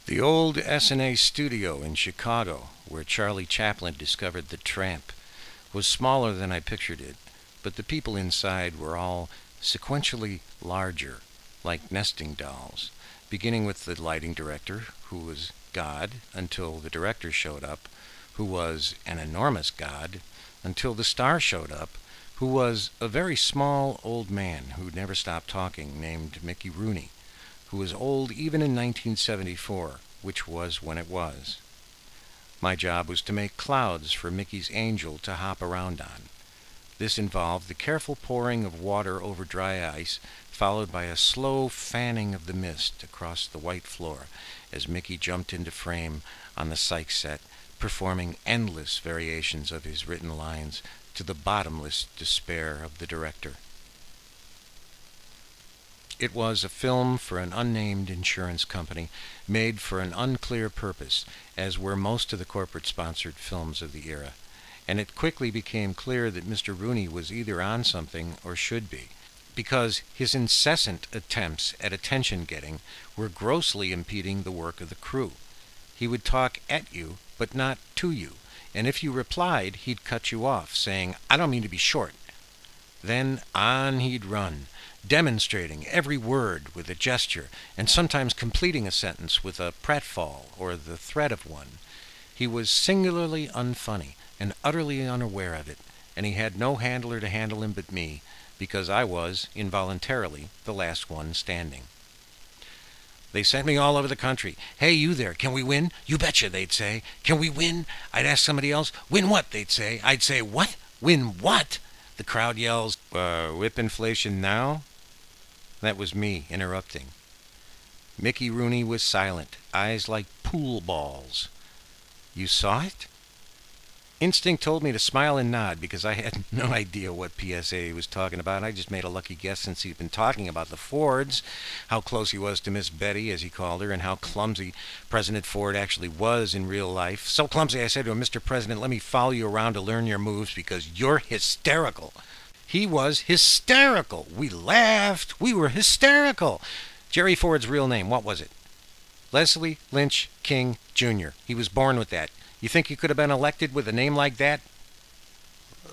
The old S&A studio in Chicago, where Charlie Chaplin discovered the tramp, was smaller than I pictured it, but the people inside were all sequentially larger, like nesting dolls, beginning with the lighting director, who was God, until the director showed up, who was an enormous God, until the star showed up, who was a very small old man who never stopped talking, named Mickey Rooney, who was old even in 1974, which was when it was. My job was to make clouds for Mickey's angel to hop around on. This involved the careful pouring of water over dry ice, followed by a slow fanning of the mist across the white floor as Mickey jumped into frame on the psych set, performing endless variations of his written lines to the bottomless despair of the director. It was a film for an unnamed insurance company, made for an unclear purpose, as were most of the corporate-sponsored films of the era. And it quickly became clear that Mr. Rooney was either on something or should be, because his incessant attempts at attention-getting were grossly impeding the work of the crew. He would talk at you, but not to you, and if you replied, he'd cut you off, saying, "I don't mean to be short." Then on he'd run, demonstrating every word with a gesture, and sometimes completing a sentence with a pratfall or the thread of one. He was singularly unfunny and utterly unaware of it, and he had no handler to handle him but me, because I was, involuntarily, the last one standing. They sent me all over the country. "Hey, you there, can we win?" "You betcha," they'd say. "Can we win?" I'd ask somebody else. "Win what?" they'd say. I'd say, "What? Win what?" The crowd yells, "Whip inflation now?" That was me interrupting. Mickey Rooney was silent, eyes like pool balls. "You saw it?" Instinct told me to smile and nod, because I had no idea what PSA he was talking about. I just made a lucky guess, since he'd been talking about the Fords, how close he was to Miss Betty, as he called her, and how clumsy President Ford actually was in real life. So clumsy, I said to him, "Mr. President, let me follow you around to learn your moves, because you're hysterical." He was hysterical. We laughed. We were hysterical. Jerry Ford's real name, what was it? Leslie Lynch King, Jr. He was born with that. You think he could have been elected with a name like that?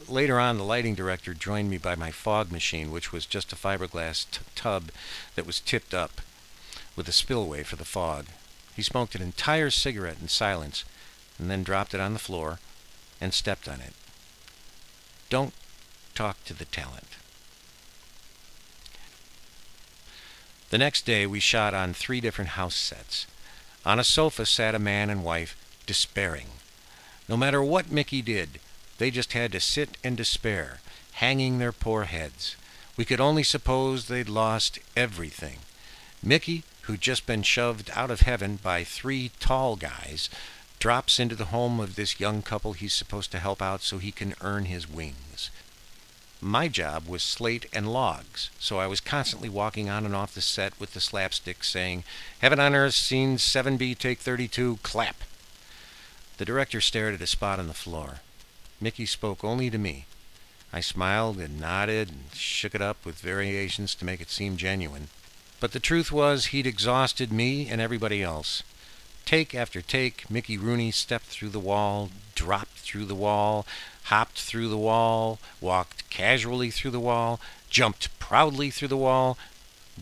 Later on, the lighting director joined me by my fog machine, which was just a fiberglass tub that was tipped up with a spillway for the fog. He smoked an entire cigarette in silence, and then dropped it on the floor and stepped on it. Don't talk to the talent. The next day, we shot on 3 different house sets. On a sofa sat a man and wife, despairing. No matter what Mickey did, they just had to sit and despair, hanging their poor heads. We could only suppose they'd lost everything. Mickey, who'd just been shoved out of heaven by 3 tall guys, drops into the home of this young couple he's supposed to help out so he can earn his wings. My job was slate and logs, so I was constantly walking on and off the set with the slapstick saying, "Heaven on Earth, scene 7B, take 32, clap." The director stared at a spot on the floor. Mickey spoke only to me. I smiled and nodded and shook it up with variations to make it seem genuine. But the truth was, he'd exhausted me and everybody else. Take after take, Mickey Rooney stepped through the wall, dropped through the wall, hopped through the wall, walked casually through the wall, jumped proudly through the wall,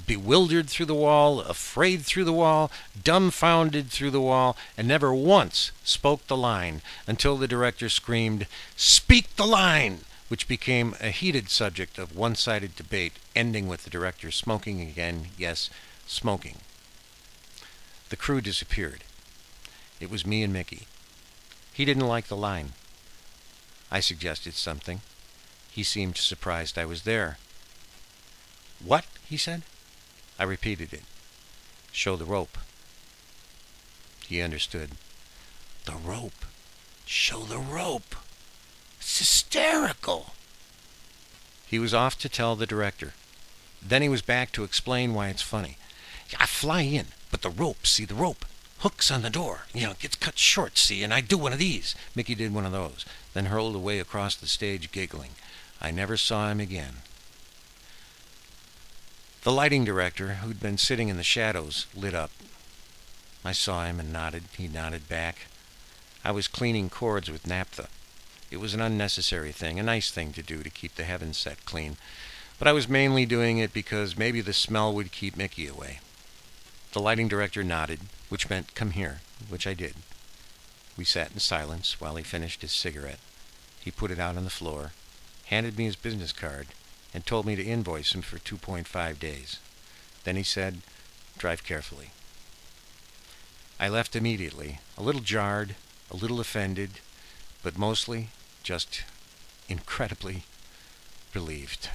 bewildered through the wall, afraid through the wall, dumbfounded through the wall, and never once spoke the line until the director screamed, "Speak the line!" which became a heated subject of one-sided debate, ending with the director smoking again, yes, smoking. The crew disappeared. It was me and Mickey. He didn't like the line. I suggested something. He seemed surprised I was there. "What?" he said. I repeated it. "Show the rope." He understood. The rope. Show the rope. It's hysterical. He was off to tell the director. Then he was back to explain why it's funny. "I fly in, but the rope, see the rope, hooks on the door. It gets cut short, see, and I do one of these." Mickey did one of those, then hurled away across the stage giggling. I never saw him again. The lighting director, who'd been sitting in the shadows, lit up. I saw him and nodded. He nodded back. I was cleaning cords with naphtha. It was an unnecessary thing, a nice thing to do to keep the heaven set clean, but I was mainly doing it because maybe the smell would keep Mickey away. The lighting director nodded, which meant come here, which I did. We sat in silence while he finished his cigarette. He put it out on the floor, handed me his business card, and told me to invoice him for 2.5 days. Then he said, "Drive carefully." I left immediately, a little jarred, a little offended, but mostly just incredibly relieved.